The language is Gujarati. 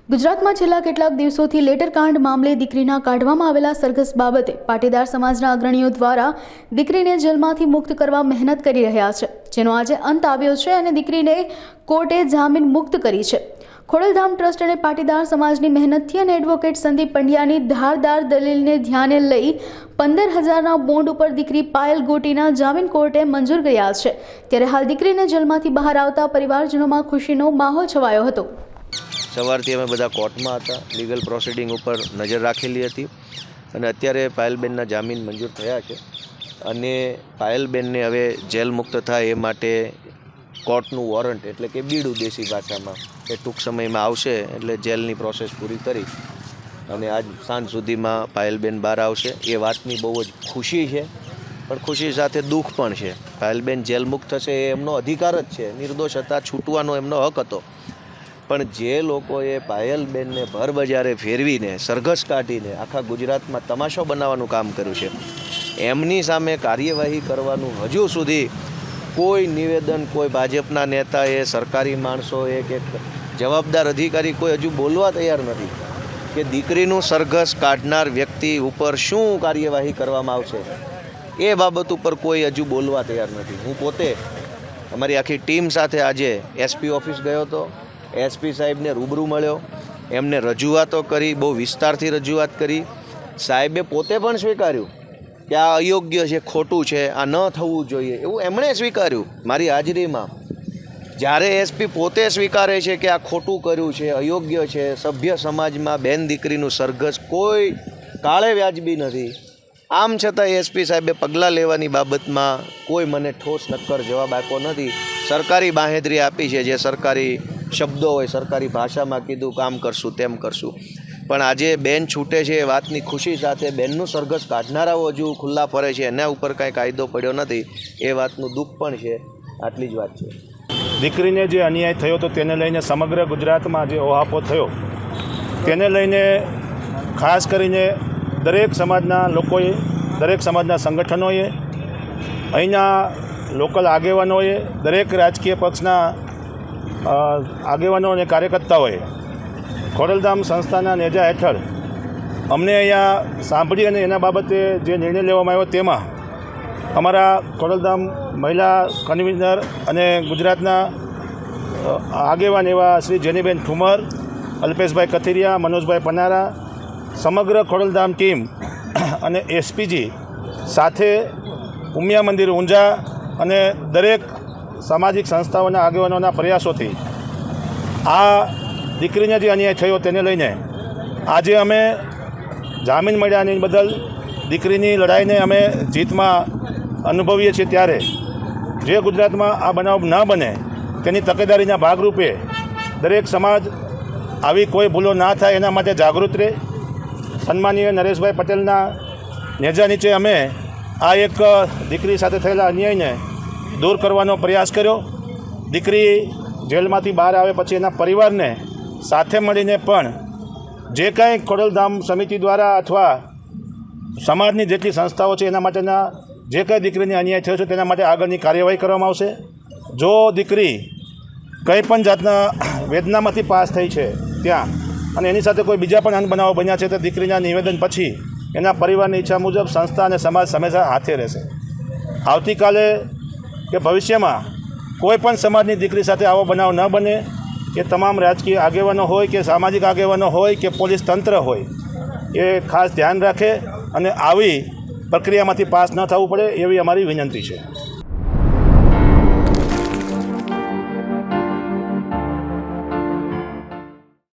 ગુજરાતમાં છેલ્લા કેટલાક દિવસોથી લેટરકાંડ મામલે દીકરીના કાઢવામાં આવેલા સરઘસ બાબતે પાટીદાર સમાજના અગ્રણીઓ દ્વારા દીકરીને જેલમાંથી મુક્ત કરવા મહેનત કરી રહ્યા છે, જેનો આજે અંત આવ્યો છે અને દીકરીને કોર્ટે જામીન મુક્ત કરી છે। ખોડલધામ ટ્રસ્ટ અને પાટીદાર સમાજની મહેનતથી અને એડવોકેટ સંદીપ પંડ્યાની ધારદાર દલીલને ધ્યાને લઈ 15,000ના બોન્ડ ઉપર દીકરી પાયલ ગોટીના જામીન કોર્ટે મંજૂર કર્યા છે। ત્યારે હાલ દીકરીને જેલમાંથી બહાર આવતા પરિવારજનોમાં ખુશીનો માહોલ છવાયો હતો। સવારથી અમે બધા કોર્ટમાં હતા, લીગલ પ્રોસિડિંગ ઉપર નજર રાખેલી હતી અને અત્યારે પાયલબેનના જામીન મંજૂર થયા છે અને પાયલબેનને હવે જેલ મુક્ત થાય એ માટે કોર્ટનું વોરંટ એટલે કે બીડું દેશી ભાષામાં એ ટૂંક સમયમાં આવશે, એટલે જેલની પ્રોસેસ પૂરી કરી અને આજ સાંજ સુધીમાં પાયલબેન બહાર આવશે। એ વાતની બહુ જ ખુશી છે, પણ ખુશી સાથે દુઃખ પણ છે। પાયલબેન જેલ મુક્ત થશે એ એમનો અધિકાર જ છે, નિર્દોષ હતા, છૂટવાનો એમનો હક હતો, પણ જે લોકોએ પાયલબેનને ભર બજારે ફેરવીને સરઘસ કાઢીને આખા ગુજરાતમાં તમાશો બનાવવાનું કામ કર્યું છે, એમની સામે કાર્યવાહી કરવાનું હજુ સુધી કોઈ નિવેદન કોઈ ભાજપના નેતાએ, સરકારી માણસોએ કે જવાબદાર અધિકારી કોઈ હજુ બોલવા તૈયાર નથી કે દીકરીનું સરઘસ કાઢનાર વ્યક્તિ ઉપર શું કાર્યવાહી કરવામાં આવશે। એ બાબત ઉપર કોઈ હજુ બોલવા તૈયાર નથી। હું પોતે અમારી આખી ટીમ સાથે આજે એસપી ઓફિસ ગયો હતો, એસપી સાહેબને રૂબરૂ મળ્યો, એમને રજૂઆતો કરી, બહુ વિસ્તારથી રજૂઆત કરી। સાહેબે પોતે પણ સ્વીકાર્યું કે આ અયોગ્ય છે, ખોટું છે, આ ન થવું જોઈએ, એવું એમણે સ્વીકાર્યું મારી હાજરીમાં। જ્યારે એસપી પોતે સ્વીકારે છે કે આ ખોટું કર્યું છે, અયોગ્ય છે, સભ્ય સમાજમાં બેન દીકરીનું સરઘસ કોઈ કાળે વ્યાજબી નથી, આમ છતાં એસપી સાહેબે પગલાં લેવાની બાબતમાં કોઈ મને ઠોસ નક્કર જવાબ આપ્યો નથી। સરકારી બાંહેધરી આપી છે, જે સરકારી શબ્દો હોય, સરકારી ભાષામાં કીધું કામ કરશું તેમ કરશું, પણ આજે બેન છૂટે છે એ વાતની ખુશી સાથે બેનનું સરઘસ કાઢનારાઓ હજુ ખુલ્લા ફરે છે, એના ઉપર કાંઈ કાયદો પડ્યો નથી, એ વાતનું દુઃખ પણ છે। આટલી જ વાત છે। દીકરીને જે અન્યાય થયો હતો તેને લઈને સમગ્ર ગુજરાતમાં જે ઓહાપો થયો તેને લઈને ખાસ કરીને દરેક સમાજના લોકોએ, દરેક સમાજના સંગઠનોએ, અહીંના લોકલ આગેવાનોએ, દરેક રાજકીય પક્ષના આગેવાનો અને કાર્યકર્તાઓએ ખોડલધામ સંસ્થાના નેજા હેઠળ અમને અહીંયા સાંભળી અને એના બાબતે જે નિર્ણય લેવામાં આવ્યો તેમાં અમારા ખોડલધામ મહિલા કન્વીનર અને ગુજરાતના આગેવાન એવા શ્રી જેનીબેન ઠુમર, અલ્પેશભાઈ કથિરિયા, મનોજભાઈ પનારા, સમગ્ર ખોડલધામ ટીમ અને એસપીજી સાથે ઉમિયા મંદિર ઊંઝા અને દરેક સામાજિક સંસ્થાઓના આગેવાનોના પ્રયાસોથી આ દીકરીને જે અન્યાય થયો તેને લઈને આજે અમે જામીન મળ્યાની બદલ દીકરીની લડાઈને અમે જીતમાં અનુભવીએ છીએ। ત્યારે જે ગુજરાતમાં આ બનાવ ન બને તેની તકેદારીના ભાગરૂપે દરેક સમાજ આવી કોઈ ભૂલો ના થાય એના માટે જાગૃત રહે। સન્માનીય નરેશભાઈ પટેલના નેજા નીચે અમે આ એક દીકરી સાથે થયેલા અન્યાયને દૂર કરવાનો પ્રયાસ કર્યો। દીકરી જેલમાંથી બહાર આવે પછી એના પરિવારને સાથે મળીને પણ જે કાંઈ ખોડલધામ સમિતિ દ્વારા અથવા સમાજની જેટલી સંસ્થાઓ છે એના માટેના જે કાંઈ દીકરીને અન્યાય થયો છે તેના માટે આગળની કાર્યવાહી કરવામાં આવશે। જો દીકરી કંઈ પણ જાતના વેદનામાંથી પાસ થઈ છે ત્યાં અને એની સાથે કોઈ બીજા પણ અનબનાવો બન્યા છે તો દીકરીના નિવેદન પછી એના પરિવારની ઈચ્છા મુજબ સંસ્થા અને સમાજ હંમેશા હાથે રહેશે। આવતીકાલે કે ભવિષ્યમાં કોઈ પણ સમાજની દીકરી સાથે આવો બનાવ ન બને એ તમામ રાજકીય આગેવાનો હોય કે સામાજિક આગેવાનો હોય કે પોલીસ તંત્ર હોય એ ખાસ ધ્યાન રાખે અને આવી પ્રક્રિયામાંથી પાસ ન થવું પડે એવી અમારી વિનંતી છે।